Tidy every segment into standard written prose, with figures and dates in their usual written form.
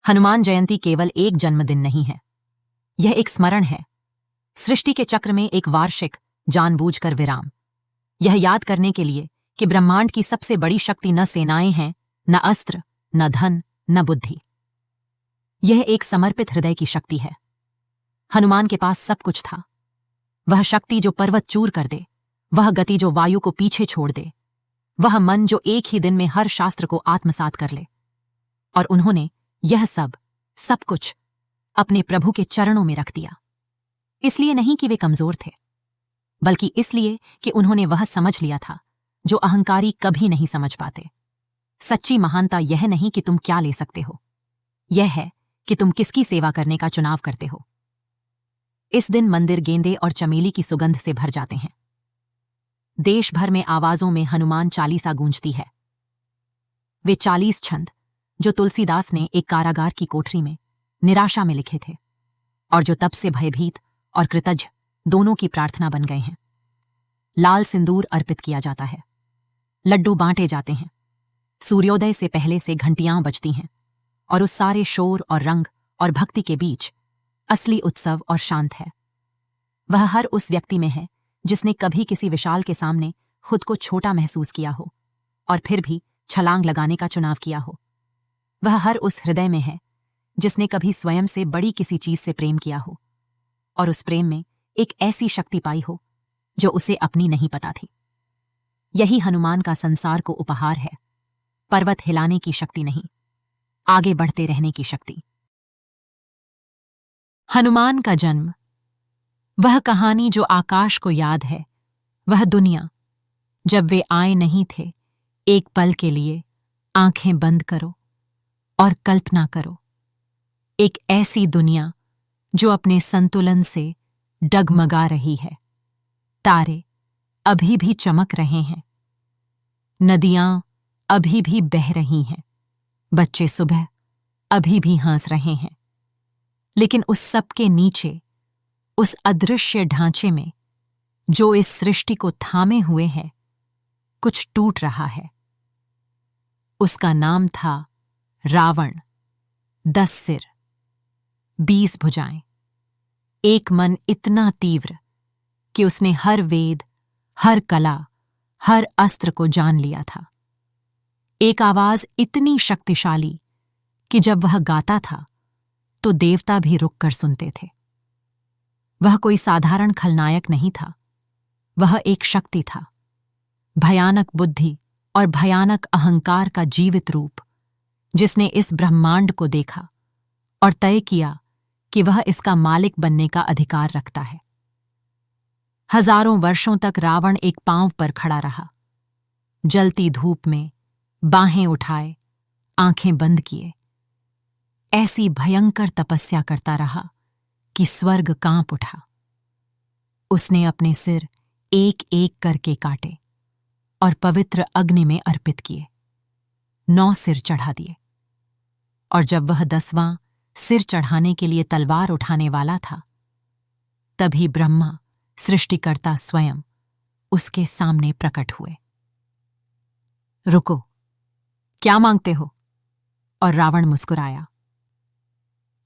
हनुमान जयंती केवल एक जन्मदिन नहीं है, यह एक स्मरण है, सृष्टि के चक्र में एक वार्षिक जानबूझकर विराम। यह याद करने के लिए कि ब्रह्मांड की सबसे बड़ी शक्ति न सेनाएं हैं, न अस्त्र, न धन, न बुद्धि। यह एक समर्पित हृदय की शक्ति है। हनुमान के पास सब कुछ था। वह शक्ति जो पर्वत चूर कर दे, वह गति जो वायु को पीछे छोड़ दे, वह मन जो एक ही दिन में हर शास्त्र को आत्मसात कर ले। और उन्होंने यह सब कुछ अपने प्रभु के चरणों में रख दिया। इसलिए नहीं कि वे कमजोर थे, बल्कि इसलिए कि उन्होंने वह समझ लिया था जो अहंकारी कभी नहीं समझ पाते। सच्ची महानता यह नहीं कि तुम क्या ले सकते हो, यह है कि तुम किसकी सेवा करने का चुनाव करते हो। इस दिन मंदिर गेंदे और चमेली की सुगंध से भर जाते हैं। देश भर में आवाजों में हनुमान चालीसा गूंजती है। वे 40 छंद जो तुलसीदास ने एक कारागार की कोठरी में निराशा में लिखे थे, और जो तब से भयभीत और कृतज्ञ दोनों की प्रार्थना बन गए हैं। लाल सिंदूर अर्पित किया जाता है, लड्डू बांटे जाते हैं, सूर्योदय से पहले से घंटियां बजती हैं, और उस सारे शोर और रंग और भक्ति के बीच असली उत्सव और शांत है। वह हर उस व्यक्ति में है जिसने कभी किसी विशाल के सामने खुद को छोटा महसूस किया हो और फिर भी छलांग लगाने का चुनाव किया हो। वह हर उस हृदय में है जिसने कभी स्वयं से बड़ी किसी चीज से प्रेम किया हो और उस प्रेम में एक ऐसी शक्ति पाई हो जो उसे अपनी नहीं पता थी। यही हनुमान का संसार को उपहार है, पर्वत हिलाने की शक्ति नहीं, आगे बढ़ते रहने की शक्ति। हनुमान का जन्म, वह कहानी जो आकाश को याद है, वह दुनिया जब वे आए नहीं थे। एक पल के लिए आंखें बंद करो और कल्पना करो, एक ऐसी दुनिया जो अपने संतुलन से डगमगा रही है। तारे अभी भी चमक रहे हैं, नदियां अभी भी बह रही हैं, बच्चे सुबह अभी भी हंस रहे हैं। लेकिन उस सब के नीचे, उस अदृश्य ढांचे में जो इस सृष्टि को थामे हुए है, कुछ टूट रहा है। उसका नाम था रावण। 10 सिर, 20 भुजाएं, एक मन इतना तीव्र कि उसने हर वेद, हर कला, हर अस्त्र को जान लिया था। एक आवाज इतनी शक्तिशाली कि जब वह गाता था तो देवता भी रुक कर सुनते थे। वह कोई साधारण खलनायक नहीं था, वह एक शक्ति था, भयानक बुद्धि और भयानक अहंकार का जीवित रूप, जिसने इस ब्रह्मांड को देखा और तय किया कि वह इसका मालिक बनने का अधिकार रखता है। हजारों वर्षों तक रावण एक पांव पर खड़ा रहा, जलती धूप में बाहें उठाए, आंखें बंद किए, ऐसी भयंकर तपस्या करता रहा कि स्वर्ग कांप उठा। उसने अपने सिर एक एक करके काटे और पवित्र अग्नि में अर्पित किए। 9 सिर चढ़ा दिए, और जब वह 10वां सिर चढ़ाने के लिए तलवार उठाने वाला था, तभी ब्रह्मा, सृष्टिकर्ता स्वयं उसके सामने प्रकट हुए। रुको, क्या मांगते हो? और रावण मुस्कुराया,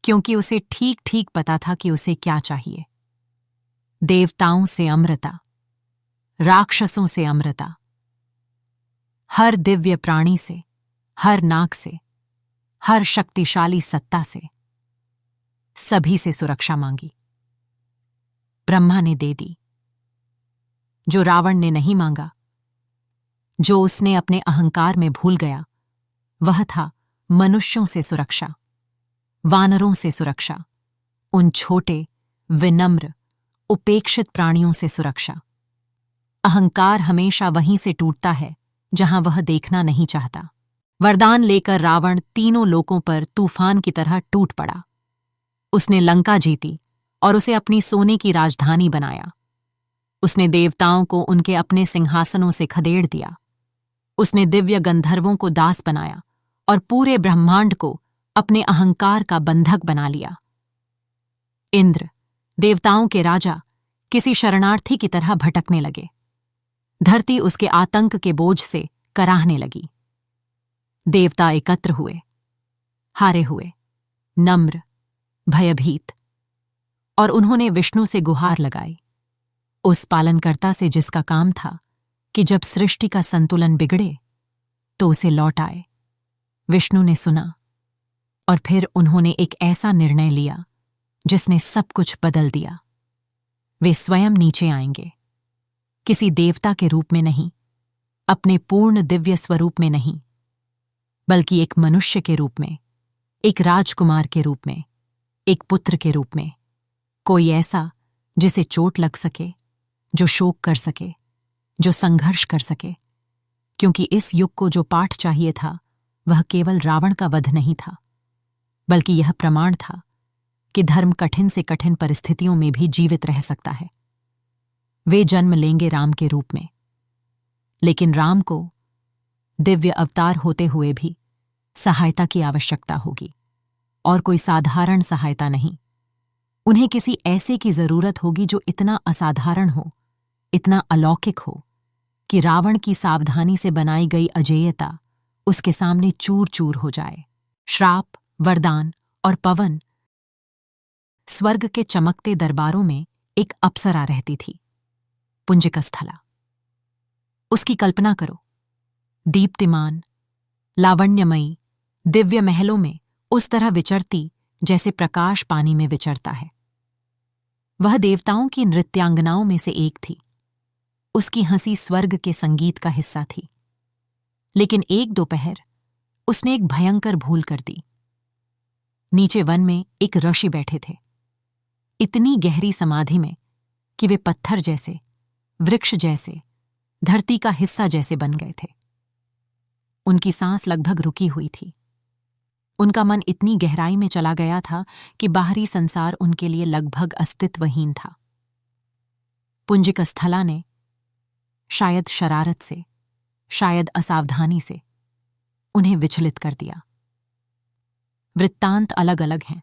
क्योंकि उसे ठीक ठीक पता था कि उसे क्या चाहिए। देवताओं से अमृता, राक्षसों से अमृता, हर दिव्य प्राणी से, हर नाग से, हर शक्तिशाली सत्ता से, सभी से सुरक्षा मांगी। ब्रह्मा ने दे दी। जो रावण ने नहीं मांगा, जो उसने अपने अहंकार में भूल गया, वह था मनुष्यों से सुरक्षा, वानरों से सुरक्षा, उन छोटे, विनम्र, उपेक्षित प्राणियों से सुरक्षा। अहंकार हमेशा वहीं से टूटता है जहां वह देखना नहीं चाहता। वरदान लेकर रावण तीनों लोकों पर तूफान की तरह टूट पड़ा। उसने लंका जीती और उसे अपनी सोने की राजधानी बनाया। उसने देवताओं को उनके अपने सिंहासनों से खदेड़ दिया। उसने दिव्य गंधर्वों को दास बनाया और पूरे ब्रह्मांड को अपने अहंकार का बंधक बना लिया। इंद्र, देवताओं के राजा, किसी शरणार्थी की तरह भटकने लगे। धरती उसके आतंक के बोझ से कराहने लगी। देवता एकत्र हुए, हारे हुए, नम्र, भयभीत, और उन्होंने विष्णु से गुहार लगाई, उस पालनकर्ता से जिसका काम था कि जब सृष्टि का संतुलन बिगड़े तो उसे लौट आए। विष्णु ने सुना और फिर उन्होंने एक ऐसा निर्णय लिया जिसने सब कुछ बदल दिया। वे स्वयं नीचे आएंगे, किसी देवता के रूप में नहीं, अपने पूर्ण दिव्य स्वरूप में नहीं, बल्कि एक मनुष्य के रूप में, एक राजकुमार के रूप में, एक पुत्र के रूप में, कोई ऐसा जिसे चोट लग सके, जो शोक कर सके, जो संघर्ष कर सके, क्योंकि इस युग को जो पाठ चाहिए था वह केवल रावण का वध नहीं था, बल्कि यह प्रमाण था कि धर्म कठिन से कठिन परिस्थितियों में भी जीवित रह सकता है। वे जन्म लेंगे राम के रूप में, लेकिन राम को दिव्य अवतार होते हुए भी सहायता की आवश्यकता होगी, और कोई साधारण सहायता नहीं। उन्हें किसी ऐसे की जरूरत होगी जो इतना असाधारण हो, इतना अलौकिक हो कि रावण की सावधानी से बनाई गई अजेयता उसके सामने चूर चूर हो जाए। श्राप, वरदान और पवन। स्वर्ग के चमकते दरबारों में एक अप्सरा रहती थी, पुंजिकस्थला। उसकी कल्पना करो, दीप्तिमान, लावण्यमयी, दिव्य महलों में उस तरह विचरती जैसे प्रकाश पानी में विचरता है। वह देवताओं की नृत्यांगनाओं में से एक थी। उसकी हंसी स्वर्ग के संगीत का हिस्सा थी। लेकिन एक दोपहर उसने एक भयंकर भूल कर दी। नीचे वन में एक ऋषि बैठे थे, इतनी गहरी समाधि में कि वे पत्थर जैसे, वृक्ष जैसे, धरती का हिस्सा जैसे बन गए थे। उनकी सांस लगभग रुकी हुई थी। उनका मन इतनी गहराई में चला गया था कि बाहरी संसार उनके लिए लगभग अस्तित्वहीन था। पुंजिकस्थला ने शायद शरारत से, शायद असावधानी से उन्हें विचलित कर दिया। वृत्तांत अलग अलग हैं।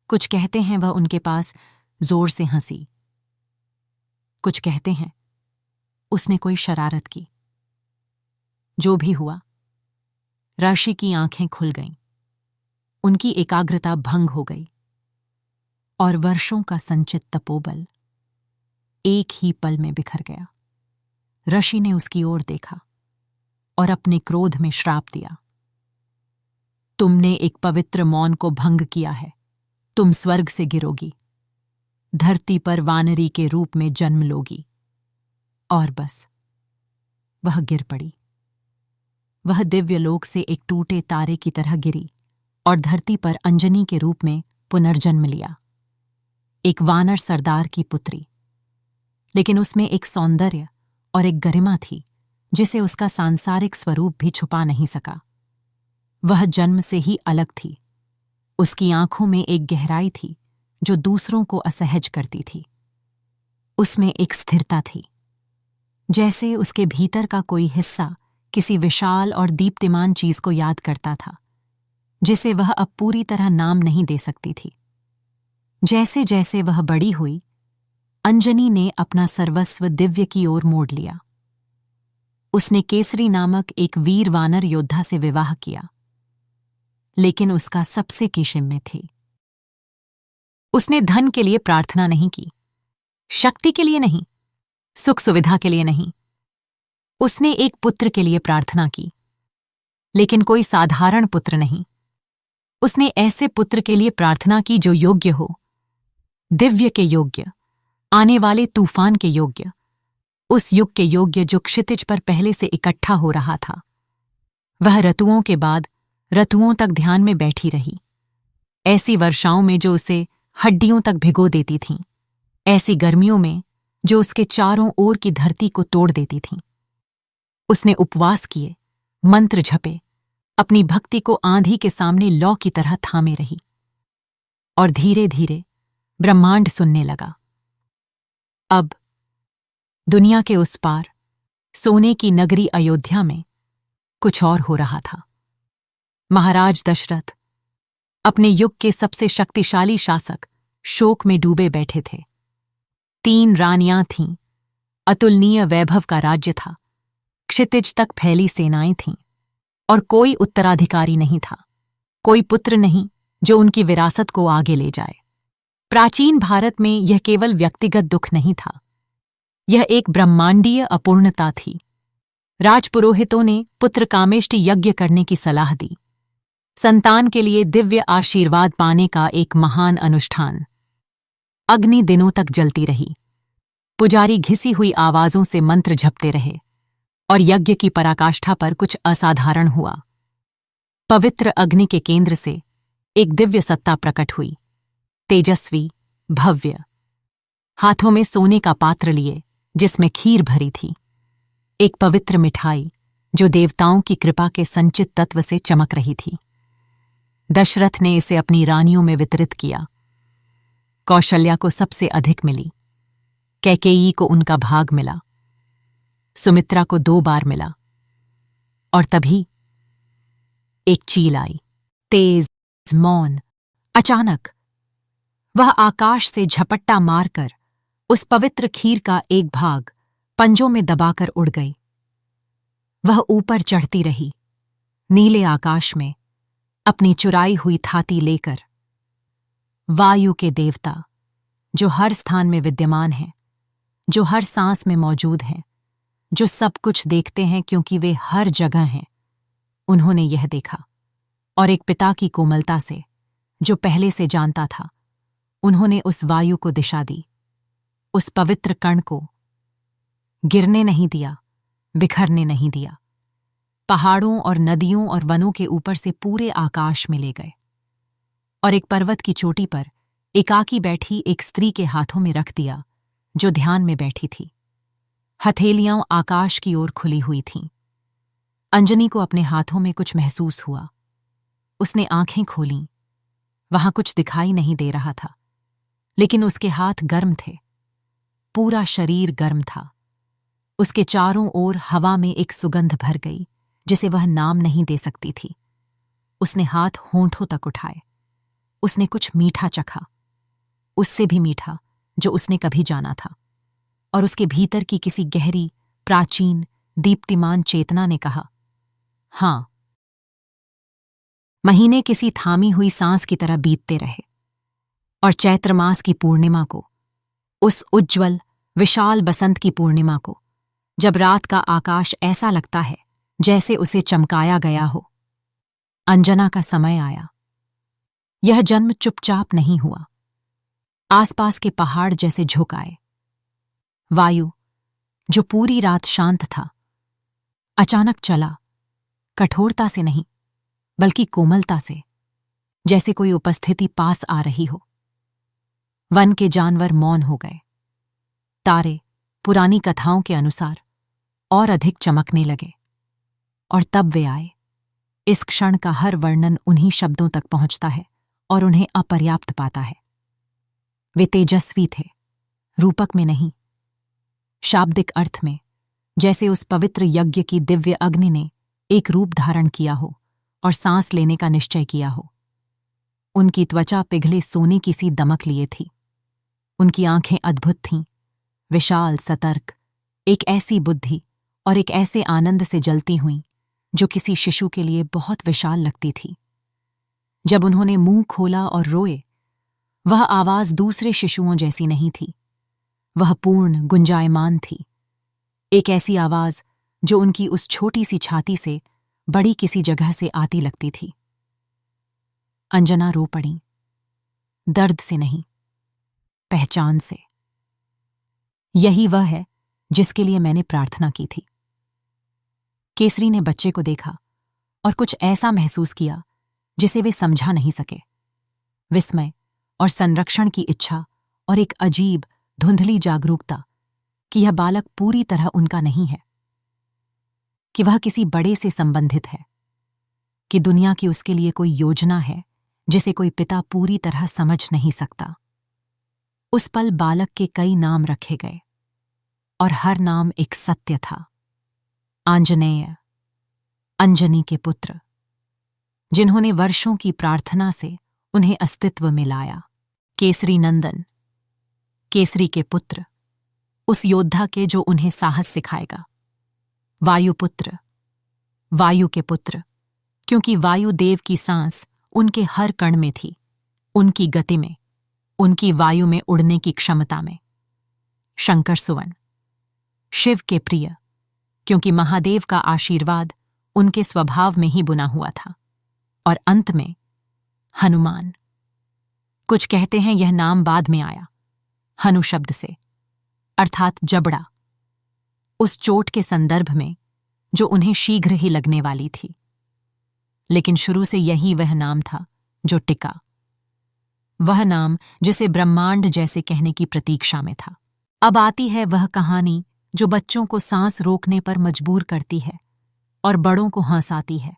कुछ कहते हैं वह उनके पास जोर से हंसी, कुछ कहते हैं उसने कोई शरारत की। जो भी हुआ, ऋषि की आंखें खुल गईं, उनकी एकाग्रता भंग हो गई, और वर्षों का संचित तपोबल एक ही पल में बिखर गया। ऋषि ने उसकी ओर देखा और अपने क्रोध में श्राप दिया। तुमने एक पवित्र मौन को भंग किया है। तुम स्वर्ग से गिरोगी, धरती पर वानरी के रूप में जन्म लोगी। और बस वह गिर पड़ी। वह दिव्य लोक से एक टूटे तारे की तरह गिरी और धरती पर अंजनी के रूप में पुनर्जन्म लिया, एक वानर सरदार की पुत्री। लेकिन उसमें एक सौंदर्य और एक गरिमा थी जिसे उसका सांसारिक स्वरूप भी छुपा नहीं सका। वह जन्म से ही अलग थी। उसकी आंखों में एक गहराई थी जो दूसरों को असहज करती थी। उसमें एक स्थिरता थी, जैसे उसके भीतर का कोई हिस्सा किसी विशाल और दीप्तिमान चीज को याद करता था, जिसे वह अब पूरी तरह नाम नहीं दे सकती थी। जैसे जैसे वह बड़ी हुई, अंजनी ने अपना सर्वस्व दिव्य की ओर मोड़ लिया। उसने केसरी नामक एक वीर वानर योद्धा से विवाह किया, लेकिन उसका सबसे किशिम में थी। उसने धन के लिए प्रार्थना नहीं की, शक्ति के लिए नहीं, सुख सुविधा के लिए नहीं। उसने एक पुत्र के लिए प्रार्थना की, लेकिन कोई साधारण पुत्र नहीं। उसने ऐसे पुत्र के लिए प्रार्थना की जो योग्य हो, दिव्य के योग्य, आने वाले तूफान के योग्य, उस युग के योग्य जो क्षितिज पर पहले से इकट्ठा हो रहा था। वह ऋतुओं के बाद ऋतुओं तक ध्यान में बैठी रही, ऐसी वर्षाओं में जो उसे हड्डियों तक भिगो देती थीं, ऐसी गर्मियों में जो उसके चारों ओर की धरती को तोड़ देती थीं। उसने उपवास किए, मंत्र झपे, अपनी भक्ति को आंधी के सामने लौ की तरह थामे रही, और धीरे धीरे ब्रह्मांड सुनने लगा। अब दुनिया के उस पार सोने की नगरी अयोध्या में कुछ और हो रहा था। महाराज दशरथ, अपने युग के सबसे शक्तिशाली शासक, शोक में डूबे बैठे थे। 3 रानियां थीं, अतुलनीय वैभव का राज्य था, क्षितिज तक फैली सेनाएं थीं, और कोई उत्तराधिकारी नहीं था। कोई पुत्र नहीं, जो उनकी विरासत को आगे ले जाए। प्राचीन भारत में यह केवल व्यक्तिगत दुख नहीं था, यह एक ब्रह्मांडीय अपूर्णता थी। राजपुरोहितों ने पुत्र कामेष्टि यज्ञ करने की सलाह दी, संतान के लिए दिव्य आशीर्वाद पाने का एक महान अनुष्ठान। अग्नि दिनों तक जलती रही, पुजारी घिसी हुई आवाजों से मंत्र जपते रहे, और यज्ञ की पराकाष्ठा पर कुछ असाधारण हुआ। पवित्र अग्नि के केंद्र से एक दिव्य सत्ता प्रकट हुई, तेजस्वी, भव्य, हाथों में सोने का पात्र लिए जिसमें खीर भरी थी, एक पवित्र मिठाई जो देवताओं की कृपा के संचित तत्व से चमक रही थी। दशरथ ने इसे अपनी रानियों में वितरित किया। कौशल्या को सबसे अधिक मिली, कैकेयी को उनका भाग मिला, सुमित्रा को 2 बार मिला। और तभी एक चील आई, तेज, मौन। अचानक वह आकाश से झपट्टा मारकर उस पवित्र खीर का एक भाग पंजों में दबाकर उड़ गई। वह ऊपर चढ़ती रही, नीले आकाश में अपनी चुराई हुई थाती लेकर। वायु के देवता, जो हर स्थान में विद्यमान हैं, जो हर सांस में मौजूद हैं, जो सब कुछ देखते हैं क्योंकि वे हर जगह हैं, उन्होंने यह देखा और एक पिता की कोमलता से, जो पहले से जानता था, उन्होंने उस वायु को दिशा दी, उस पवित्र कण को गिरने नहीं दिया, बिखरने नहीं दिया। पहाड़ों और नदियों और वनों के ऊपर से पूरे आकाश में ले गए और एक पर्वत की चोटी पर एकाकी बैठी एक स्त्री के हाथों में रख दिया, जो ध्यान में बैठी थी। हथेलियां आकाश की ओर खुली हुई थीं। अंजनी को अपने हाथों में कुछ महसूस हुआ। उसने आंखें खोलीं। वहां कुछ दिखाई नहीं दे रहा था, लेकिन उसके हाथ गर्म थे, पूरा शरीर गर्म था। उसके चारों ओर हवा में एक सुगंध भर गई जिसे वह नाम नहीं दे सकती थी। उसने हाथ होंठों तक उठाए। उसने कुछ मीठा चखा, उससे भी मीठा जो उसने कभी जाना था, और उसके भीतर की किसी गहरी, प्राचीन, दीप्तिमान चेतना ने कहा, हां। महीने किसी थामी हुई सांस की तरह बीतते रहे, और चैत्र मास की पूर्णिमा को, उस उज्ज्वल, विशाल बसंत की पूर्णिमा को, जब रात का आकाश ऐसा लगता है जैसे उसे चमकाया गया हो, अंजना का समय आया। यह जन्म चुपचाप नहीं हुआ। आसपास के पहाड़ जैसे झुक आए। वायु, जो पूरी रात शांत था, अचानक चला, कठोरता से नहीं, बल्कि कोमलता से, जैसे कोई उपस्थिति पास आ रही हो। वन के जानवर मौन हो गए। तारे, पुरानी कथाओं के अनुसार, और अधिक चमकने लगे। और तब वे आए। इस क्षण का हर वर्णन उन्हीं शब्दों तक पहुंचता है और उन्हें अपर्याप्त पाता है। वे तेजस्वी थे, रूपक में नहीं, शाब्दिक अर्थ में, जैसे उस पवित्र यज्ञ की दिव्य अग्नि ने एक रूप धारण किया हो और सांस लेने का निश्चय किया हो। उनकी त्वचा पिघले सोने की सी दमक लिए थी। उनकी आंखें अद्भुत थीं, विशाल, सतर्क, एक ऐसी बुद्धि और एक ऐसे आनंद से जलती हुईं जो किसी शिशु के लिए बहुत विशाल लगती थी। जब उन्होंने मुंह खोला और रोए, वह आवाज दूसरे शिशुओं जैसी नहीं थी। वह पूर्ण, गुंजायमान थी, एक ऐसी आवाज जो उनकी उस छोटी सी छाती से बड़ी किसी जगह से आती लगती थी। अंजना रो पड़ी, दर्द से नहीं, पहचान से। यही वह है जिसके लिए मैंने प्रार्थना की थी। केसरी ने बच्चे को देखा और कुछ ऐसा महसूस किया जिसे वे समझा नहीं सके। विस्मय और संरक्षण की इच्छा और एक अजीब, धुंधली जागरूकता कि यह बालक पूरी तरह उनका नहीं है, कि वह किसी बड़े से संबंधित है, कि दुनिया की उसके लिए कोई योजना है जिसे कोई पिता पूरी तरह समझ नहीं सकता। उस पल बालक के कई नाम रखे गए और हर नाम एक सत्य था। आंजनेय, अंजनी के पुत्र, जिन्होंने वर्षों की प्रार्थना से उन्हें अस्तित्व में लाया। केसरी नंदन, केसरी के पुत्र, उस योद्धा के जो उन्हें साहस सिखाएगा। वायुपुत्र, वायु के पुत्र, क्योंकि वायु देव की सांस उनके हर कण में थी, उनकी गति में, उनकी वायु में उड़ने की क्षमता में। शंकर सुवन, शिव के प्रिय, क्योंकि महादेव का आशीर्वाद उनके स्वभाव में ही बुना हुआ था। और अंत में हनुमान। कुछ कहते हैं यह नाम बाद में आया, हनु शब्द से, अर्थात जबड़ा, उस चोट के संदर्भ में जो उन्हें शीघ्र ही लगने वाली थी। लेकिन शुरू से यही वह नाम था जो टिका, वह नाम जिसे ब्रह्मांड जैसे कहने की प्रतीक्षा में था। अब आती है वह कहानी जो बच्चों को सांस रोकने पर मजबूर करती है और बड़ों को हंसाती है,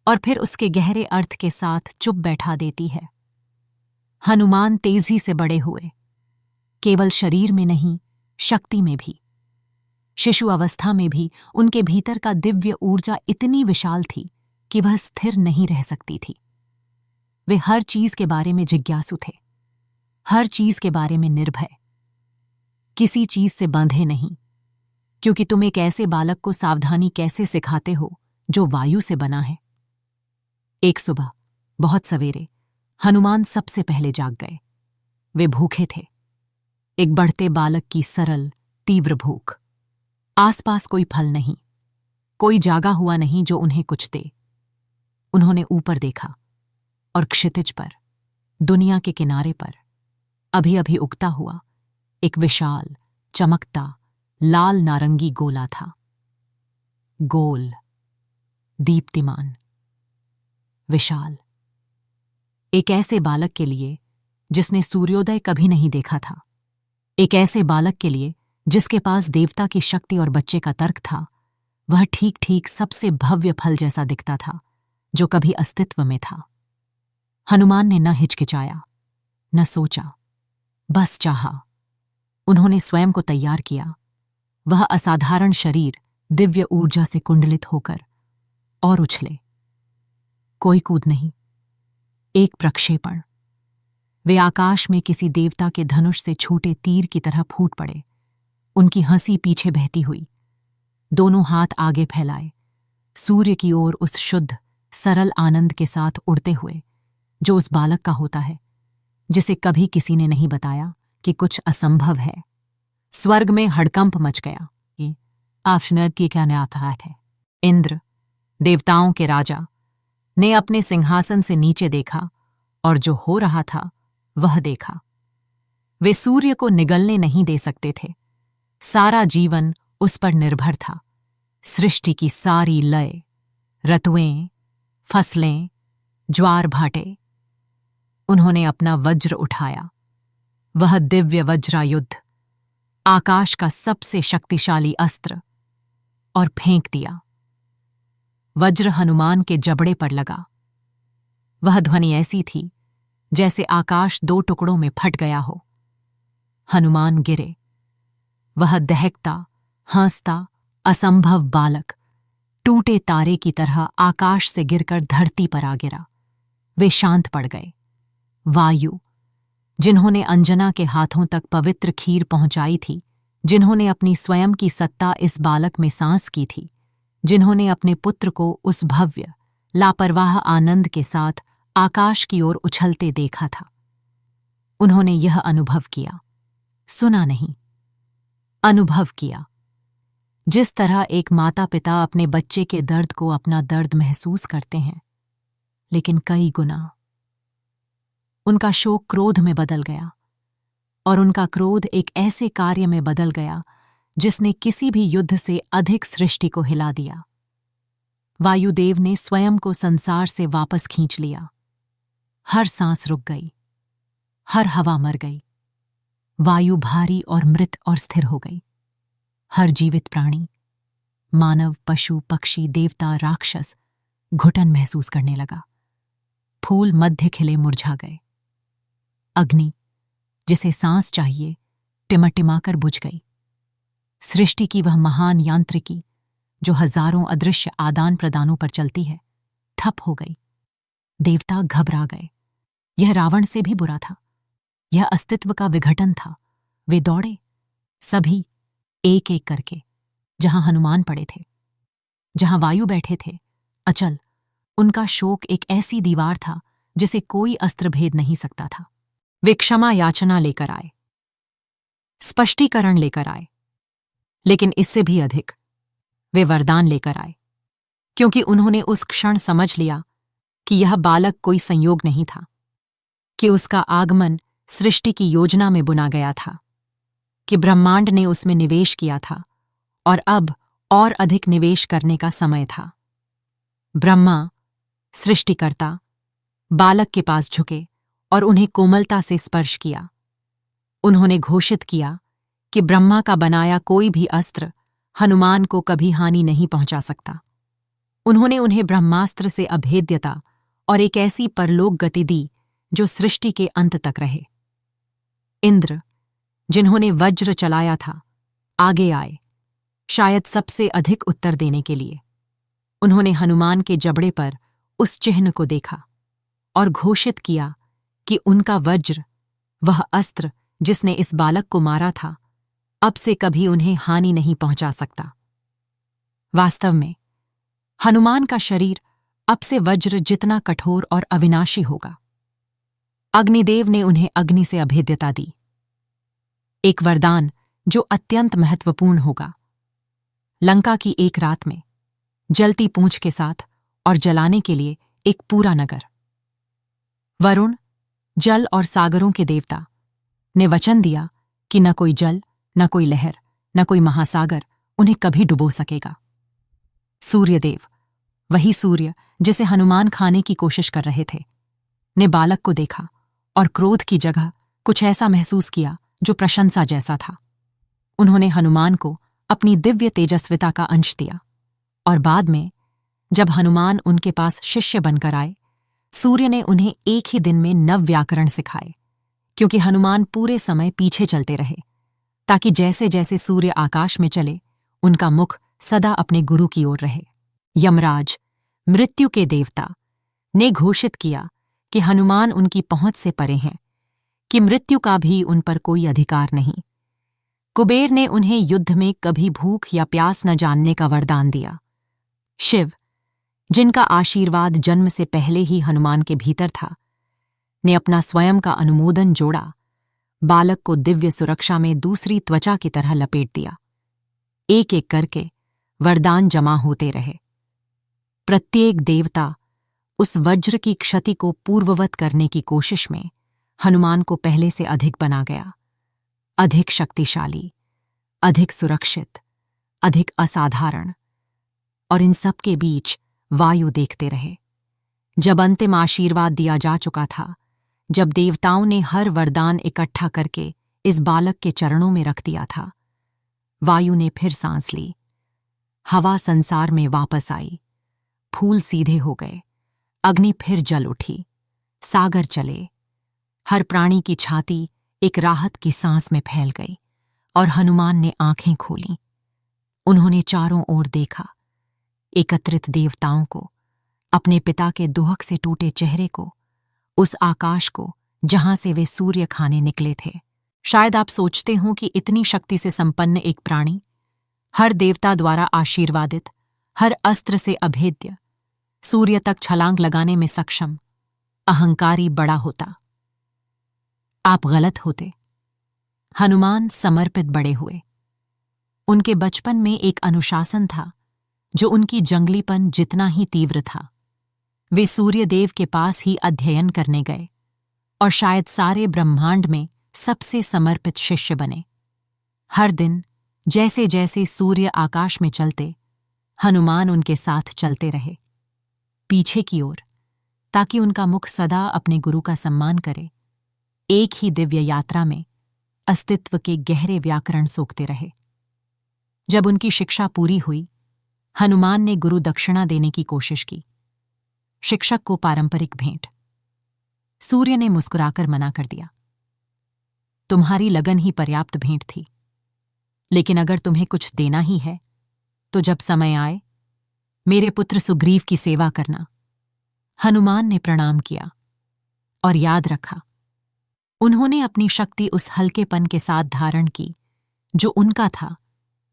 और फिर उसके गहरे अर्थ के साथ चुप बैठा देती है। हनुमान तेजी से बड़े हुए, केवल शरीर में नहीं, शक्ति में भी। शिशु अवस्था में भी उनके भीतर का दिव्य ऊर्जा इतनी विशाल थी कि वह स्थिर नहीं रह सकती थी। वे हर चीज के बारे में जिज्ञासु थे, हर चीज के बारे में निर्भय, किसी चीज से बंधे नहीं, क्योंकि तुम एक ऐसे बालक को सावधानी कैसे सिखाते हो जो वायु से बना है। एक सुबह बहुत सवेरे हनुमान सबसे पहले जाग गए। वे भूखे थे, एक बढ़ते बालक की सरल तीव्र भूख। आसपास कोई फल नहीं, कोई जागा हुआ नहीं जो उन्हें कुछ दे। उन्होंने ऊपर देखा और क्षितिज पर, दुनिया के किनारे पर, अभी अभी उगता हुआ एक विशाल, चमकता, लाल नारंगी गोला था। गोल, दीप्तिमान, विशाल। एक ऐसे बालक के लिए जिसने सूर्योदय कभी नहीं देखा था, एक ऐसे बालक के लिए जिसके पास देवता की शक्ति और बच्चे का तर्क था, वह ठीक ठीक सबसे भव्य फल जैसा दिखता था जो कभी अस्तित्व में था। हनुमान ने न हिचकिचाया, न सोचा, बस चाहा। उन्होंने स्वयं को तैयार किया, वह असाधारण शरीर दिव्य ऊर्जा से कुंडलित होकर और उछले। कोई कूद नहीं, एक प्रक्षेपण। वे आकाश में किसी देवता के धनुष से छूटे तीर की तरह फूट पड़े। उनकी हंसी पीछे बहती हुई, दोनों हाथ आगे फैलाए, सूर्य की ओर उस शुद्ध, सरल आनंद के साथ उड़ते हुए जो उस बालक का होता है, जिसे कभी किसी ने नहीं बताया कि कुछ असंभव है। स्वर्ग में हड़कंप मच गया। ये आफशनद की क्या न्याता है। इंद्र, देवताओं के राजा, ने अपने सिंहासन से नीचे देखा और जो हो रहा था वह देखा। वे सूर्य को निगलने नहीं दे सकते थे, सारा जीवन उस पर निर्भर था। सृष्टि की सारी लय, ऋतुएं, फसलें, ज्वार भाटे। उन्होंने अपना वज्र उठाया, वह दिव्य वज्रायुध, आकाश का सबसे शक्तिशाली अस्त्र, और फेंक दिया। वज्र हनुमान के जबड़े पर लगा। वह ध्वनि ऐसी थी जैसे आकाश दो टुकड़ों में फट गया हो। हनुमान गिरे। वह दहकता, हंसता, असंभव बालक टूटे तारे की तरह आकाश से गिरकर धरती पर आ गिरा। वे शांत पड़ गए। वायु, जिन्होंने अंजना के हाथों तक पवित्र खीर पहुंचाई थी, जिन्होंने अपनी स्वयं की सत्ता इस बालक में सांस की थी, जिन्होंने अपने पुत्र को उस भव्य, लापरवाह आनंद के साथ आकाश की ओर उछलते देखा था, उन्होंने यह अनुभव किया, सुना नहीं, अनुभव किया। जिस तरह एक माता पिता अपने बच्चे के दर्द को अपना दर्द महसूस करते हैं, लेकिन कई गुना। उनका शोक क्रोध में बदल गया, और उनका क्रोध एक ऐसे कार्य में बदल गया जिसने किसी भी युद्ध से अधिक सृष्टि को हिला दिया। वायुदेव ने स्वयं को संसार से वापस खींच लिया। हर सांस रुक गई, हर हवा मर गई, वायु भारी और मृत और स्थिर हो गई। हर जीवित प्राणी, मानव, पशु, पक्षी, देवता, राक्षस घुटन महसूस करने लगा। फूल मध्य खिले मुरझा गए। अग्नि, जिसे सांस चाहिए, टिमटिमाकर बुझ गई। सृष्टि की वह महान यांत्रिकी जो हजारों अदृश्य आदान प्रदानों पर चलती है, ठप हो गई। देवता घबरा गए। यह रावण से भी बुरा था, यह अस्तित्व का विघटन था। वे दौड़े, सभी एक एक करके, जहां हनुमान पड़े थे, जहां वायु बैठे थे, अचल, उनका शोक एक ऐसी दीवार था जिसे कोई अस्त्र भेद नहीं सकता था। वे क्षमा याचना लेकर आए, स्पष्टीकरण लेकर आए, लेकिन इससे भी अधिक वे वरदान लेकर आए, क्योंकि उन्होंने उस क्षण समझ लिया कि यह बालक कोई संयोग नहीं था, कि उसका आगमन सृष्टि की योजना में बुना गया था, कि ब्रह्मांड ने उसमें निवेश किया था और अब और अधिक निवेश करने का समय था। ब्रह्मा, सृष्टिकर्ता, बालक के पास झुके और उन्हें कोमलता से स्पर्श किया। उन्होंने घोषित किया कि ब्रह्मा का बनाया कोई भी अस्त्र हनुमान को कभी हानि नहीं पहुंचा सकता। उन्होंने उन्हें ब्रह्मास्त्र से अभेद्यता और एक ऐसी परलोक गति दी जो सृष्टि के अंत तक रहे। इंद्र, जिन्होंने वज्र चलाया था, आगे आए, शायद सबसे अधिक उत्तर देने के लिए। उन्होंने हनुमान के जबड़े पर उस चिन्ह को देखा और घोषित किया कि उनका वज्र, वह अस्त्र जिसने इस बालक को मारा था, अब से कभी उन्हें हानि नहीं पहुंचा सकता। वास्तव में हनुमान का शरीर अब से वज्र जितना कठोर और अविनाशी होगा। अग्निदेव ने उन्हें अग्नि से अभेद्यता दी, एक वरदान जो अत्यंत महत्वपूर्ण होगा। लंका की एक रात में जलती पूंछ के साथ और जलाने के लिए एक पूरा नगर। वरुण, जल और सागरों के देवता, ने वचन दिया कि न कोई जल, न कोई लहर, न कोई महासागर उन्हें कभी डुबो सकेगा। सूर्यदेव, वही सूर्य जिसे हनुमान खाने की कोशिश कर रहे थे, ने बालक को देखा और क्रोध की जगह कुछ ऐसा महसूस किया जो प्रशंसा जैसा था। उन्होंने हनुमान को अपनी दिव्य तेजस्विता का अंश दिया और बाद में जब हनुमान उनके पास शिष्य बनकर आए, सूर्य ने उन्हें एक ही दिन में नव व्याकरण सिखाए, क्योंकि हनुमान पूरे समय पीछे चलते रहे, ताकि जैसे जैसे सूर्य आकाश में चले उनका मुख सदा अपने गुरु की ओर रहे। यमराज, मृत्यु के देवता, ने घोषित किया कि हनुमान उनकी पहुंच से परे हैं, कि मृत्यु का भी उन पर कोई अधिकार नहीं। कुबेर ने उन्हें युद्ध में कभी भूख या प्यास न जानने का वरदान दिया। शिव, जिनका आशीर्वाद जन्म से पहले ही हनुमान के भीतर था, ने अपना स्वयं का अनुमोदन जोड़ा, बालक को दिव्य सुरक्षा में दूसरी त्वचा की तरह लपेट दिया। एक एक करके वरदान जमा होते रहे। प्रत्येक देवता उस वज्र की क्षति को पूर्ववत करने की कोशिश में हनुमान को पहले से अधिक बना गया, अधिक शक्तिशाली, अधिक सुरक्षित, अधिक असाधारण। और इन सब के बीच वायु देखते रहे। जब अंतिम आशीर्वाद दिया जा चुका था, जब देवताओं ने हर वरदान इकट्ठा करके इस बालक के चरणों में रख दिया था, वायु ने फिर सांस ली। हवा संसार में वापस आई, फूल सीधे हो गए, अग्नि फिर जल उठी, सागर चले, हर प्राणी की छाती एक राहत की सांस में फैल गई और हनुमान ने आंखें खोलीं। उन्होंने चारों ओर देखा, एकत्रित देवताओं को, अपने पिता के दुहक से टूटे चेहरे को, उस आकाश को जहां से वे सूर्य खाने निकले थे। शायद आप सोचते हो कि इतनी शक्ति से संपन्न एक प्राणी, हर देवता द्वारा आशीर्वादित, हर अस्त्र से अभेद्य, सूर्य तक छलांग लगाने में सक्षम, अहंकारी बड़ा होता। आप गलत होते। हनुमान समर्पित बड़े हुए। उनके बचपन में एक अनुशासन था जो उनकी जंगलीपन जितना ही तीव्र था। वे सूर्यदेव के पास ही अध्ययन करने गए और शायद सारे ब्रह्मांड में सबसे समर्पित शिष्य बने। हर दिन जैसे जैसे सूर्य आकाश में चलते, हनुमान उनके साथ चलते रहे, पीछे की ओर, ताकि उनका मुख सदा अपने गुरु का सम्मान करे। एक ही दिव्य यात्रा में अस्तित्व के गहरे व्याकरण सोखते रहे। जब उनकी शिक्षा पूरी हुई, हनुमान ने गुरु दक्षिणा देने की कोशिश की, शिक्षक को पारंपरिक भेंट। सूर्य ने मुस्कुराकर मना कर दिया, तुम्हारी लगन ही पर्याप्त भेंट थी, लेकिन अगर तुम्हें कुछ देना ही है तो जब समय आए मेरे पुत्र सुग्रीव की सेवा करना। हनुमान ने प्रणाम किया और याद रखा, उन्होंने अपनी शक्ति उस हल्केपन के साथ धारण की जो उनका था,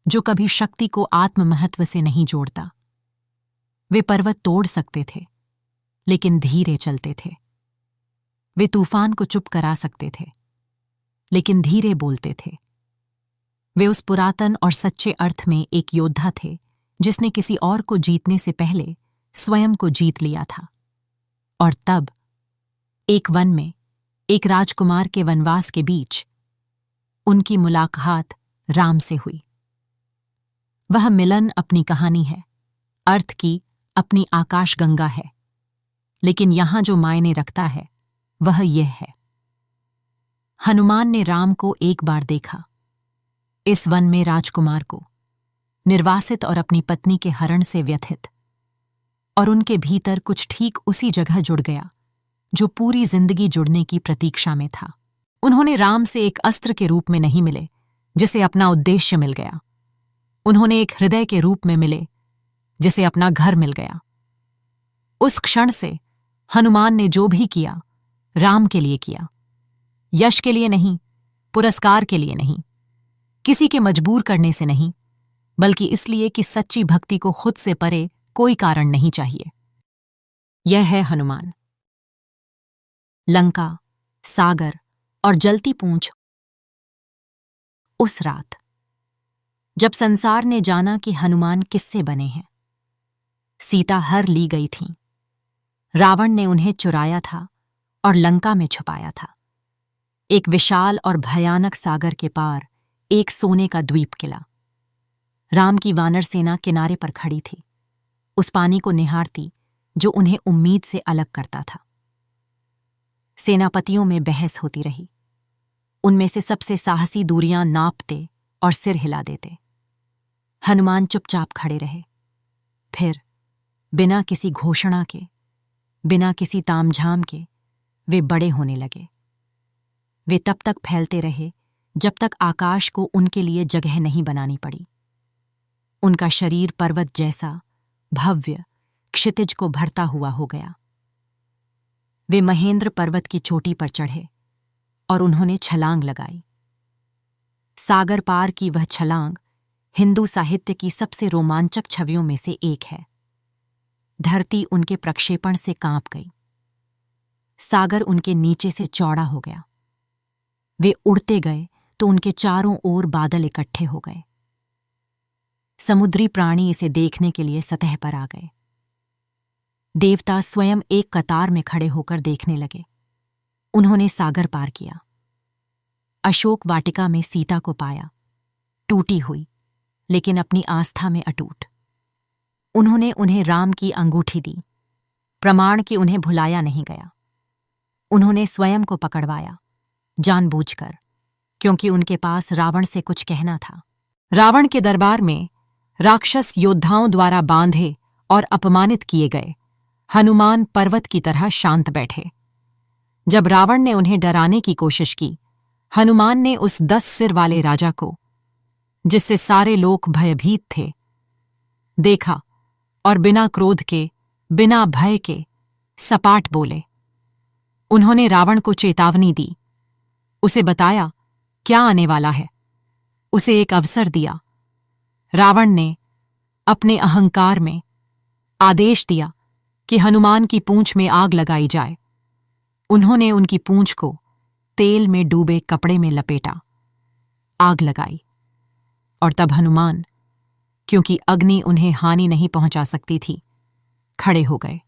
जो कभी शक्ति को आत्म महत्व से नहीं जोड़ता। वे पर्वत तोड़ सकते थे, लेकिन धीरे चलते थे। वे तूफान को चुप करा सकते थे, लेकिन धीरे बोलते थे। वे उस पुरातन और सच्चे अर्थ में एक योद्धा थे जिसने किसी और को जीतने से पहले स्वयं को जीत लिया था। और तब एक वन में, एक राजकुमार के वनवास के बीच, उनकी मुलाकात राम से हुई। वह मिलन अपनी कहानी है, अर्थ की अपनी आकाशगंगा है, लेकिन यहां जो मायने रखता है वह यह है। हनुमान ने राम को एक बार देखा, इस वन में राजकुमार को, निर्वासित और अपनी पत्नी के हरण से व्यथित, और उनके भीतर कुछ ठीक उसी जगह जुड़ गया जो पूरी जिंदगी जुड़ने की प्रतीक्षा में था। उन्होंने राम से एक अस्त्र के रूप में नहीं मिले जिसे अपना उद्देश्य मिल गया, उन्होंने एक हृदय के रूप में मिले जिसे अपना घर मिल गया। उस क्षण से हनुमान ने जो भी किया राम के लिए किया, यश के लिए नहीं, पुरस्कार के लिए नहीं, किसी के मजबूर करने से नहीं, बल्कि इसलिए कि सच्ची भक्ति को खुद से परे कोई कारण नहीं चाहिए। यह है हनुमान। लंका, सागर और जलती पूंछ। उस रात जब संसार ने जाना कि हनुमान किससे बने हैं, सीता हर ली गई थीं, रावण ने उन्हें चुराया था और लंका में छुपाया था। एक विशाल और भयानक सागर के पार एक सोने का द्वीप किला। राम की वानर सेना किनारे पर खड़ी थी, उस पानी को निहारती जो उन्हें उम्मीद से अलग करता था। सेनापतियों में बहस होती रही, उनमें से सबसे साहसी दूरियां नापते और सिर हिला देते। हनुमान चुपचाप खड़े रहे। फिर बिना किसी घोषणा के, बिना किसी तामझाम के वे बड़े होने लगे। वे तब तक फैलते रहे जब तक आकाश को उनके लिए जगह नहीं बनानी पड़ी। उनका शरीर पर्वत जैसा भव्य क्षितिज को भरता हुआ हो गया। वे महेंद्र पर्वत की चोटी पर चढ़े और उन्होंने छलांग लगाई। सागर पार की वह छलांग हिंदू साहित्य की सबसे रोमांचक छवियों में से एक है। धरती उनके प्रक्षेपण से कांप गई। सागर उनके नीचे से चौड़ा हो गया। वे उड़ते गए तो उनके चारों ओर बादल इकट्ठे हो गए। समुद्री प्राणी इसे देखने के लिए सतह पर आ गए। देवता स्वयं एक कतार में खड़े होकर देखने लगे। उन्होंने सागर पार किया। अशोक वाटिका में सीता को पाया, टूटी हुई लेकिन अपनी आस्था में अटूट। उन्होंने उन्हें राम की अंगूठी दी, प्रमाण कि उन्हें भुलाया नहीं गया। उन्होंने स्वयं को पकड़वाया, जानबूझकर, क्योंकि उनके पास रावण से कुछ कहना था। रावण के दरबार में राक्षस योद्धाओं द्वारा बांधे और अपमानित किए गए हनुमान पर्वत की तरह शांत बैठे। जब रावण ने उन्हें डराने की कोशिश की, हनुमान ने उस 10 सिर वाले राजा को, जिससे सारे लोग भयभीत थे, देखा और बिना क्रोध के, बिना भय के सपाट बोले। उन्होंने रावण को चेतावनी दी, उसे बताया क्या आने वाला है, उसे एक अवसर दिया। रावण ने अपने अहंकार में आदेश दिया कि हनुमान की पूंछ में आग लगाई जाए। उन्होंने उनकी पूंछ को तेल में डूबे कपड़े में लपेटा, आग लगाई, और तब हनुमान, क्योंकि अग्नि उन्हें हानि नहीं पहुंचा सकती थी, खड़े हो गए।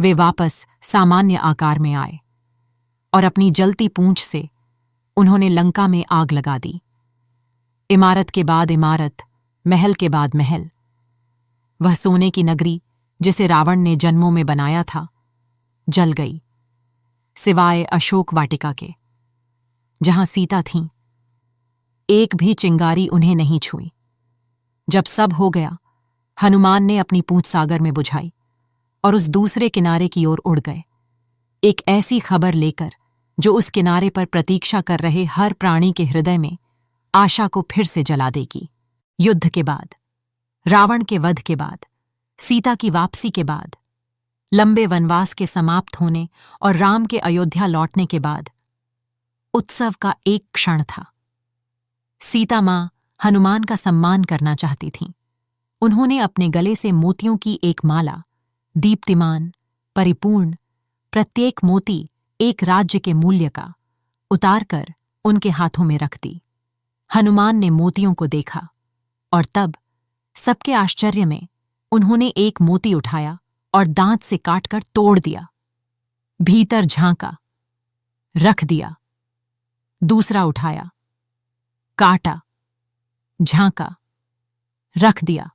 वे वापस सामान्य आकार में आए और अपनी जलती पूंछ से उन्होंने लंका में आग लगा दी। इमारत के बाद इमारत, महल के बाद महल, वह सोने की नगरी जिसे रावण ने जन्मों में बनाया था, जल गई, सिवाय अशोक वाटिका के, जहां सीता थीं। एक भी चिंगारी उन्हें नहीं छुई। जब सब हो गया, हनुमान ने अपनी पूंछ सागर में बुझाई और उस दूसरे किनारे की ओर उड़ गए, एक ऐसी खबर लेकर जो उस किनारे पर प्रतीक्षा कर रहे हर प्राणी के हृदय में आशा को फिर से जला देगी। युद्ध के बाद, रावण के वध के बाद, सीता की वापसी के बाद, लंबे वनवास के समाप्त होने और राम के अयोध्या लौटने के बाद, उत्सव का एक क्षण था। सीता मां हनुमान का सम्मान करना चाहती थीं। उन्होंने अपने गले से मोतियों की एक माला, दीप्तिमान, परिपूर्ण, प्रत्येक मोती एक राज्य के मूल्य का, उतारकर उनके हाथों में रख दी। हनुमान ने मोतियों को देखा और तब सबके आश्चर्य में उन्होंने एक मोती उठाया और दांत से काटकर तोड़ दिया। भीतर झांका, रख दिया। दूसरा उठाया, काटा, झांका, रख दिया।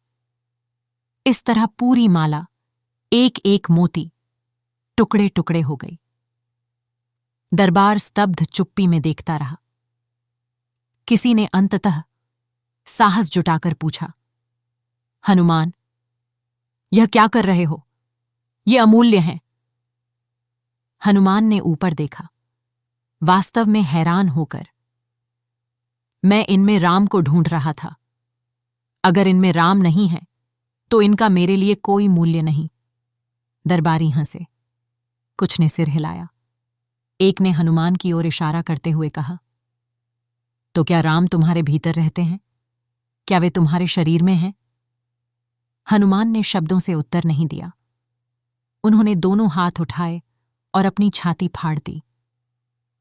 इस तरह पूरी माला, एक एक मोती, टुकड़े टुकड़े हो गई। दरबार स्तब्ध चुप्पी में देखता रहा। किसी ने अंततः साहस जुटाकर पूछा, हनुमान, यह क्या कर रहे हो? ये अमूल्य हैं। हनुमान ने ऊपर देखा, वास्तव में हैरान होकर। मैं इनमें राम को ढूंढ रहा था। अगर इनमें राम नहीं है तो इनका मेरे लिए कोई मूल्य नहीं। दरबारी हंसे। कुछ ने सिर हिलाया। एक ने हनुमान की ओर इशारा करते हुए कहा, तो क्या राम तुम्हारे भीतर रहते हैं? क्या वे तुम्हारे शरीर में हैं? हनुमान ने शब्दों से उत्तर नहीं दिया। उन्होंने दोनों हाथ उठाए और अपनी छाती फाड़ दी,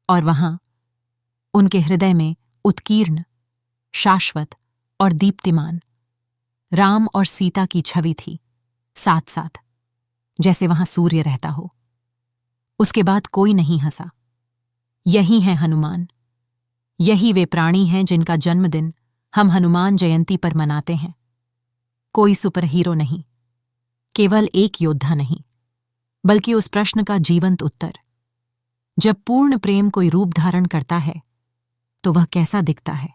और वहां उनके हृदय में उत्कीर्ण, शाश्वत और दीप्तिमान राम और सीता की छवि थी, साथ साथ, जैसे वहां सूर्य रहता हो। उसके बाद कोई नहीं हंसा। यही है हनुमान, यही वे प्राणी हैं जिनका जन्मदिन हम हनुमान जयंती पर मनाते हैं। कोई सुपर हीरो नहीं, केवल एक योद्धा नहीं, बल्कि उस प्रश्न का जीवंत उत्तर, जब पूर्ण प्रेम कोई रूप धारण करता है तो वह कैसा दिखता है।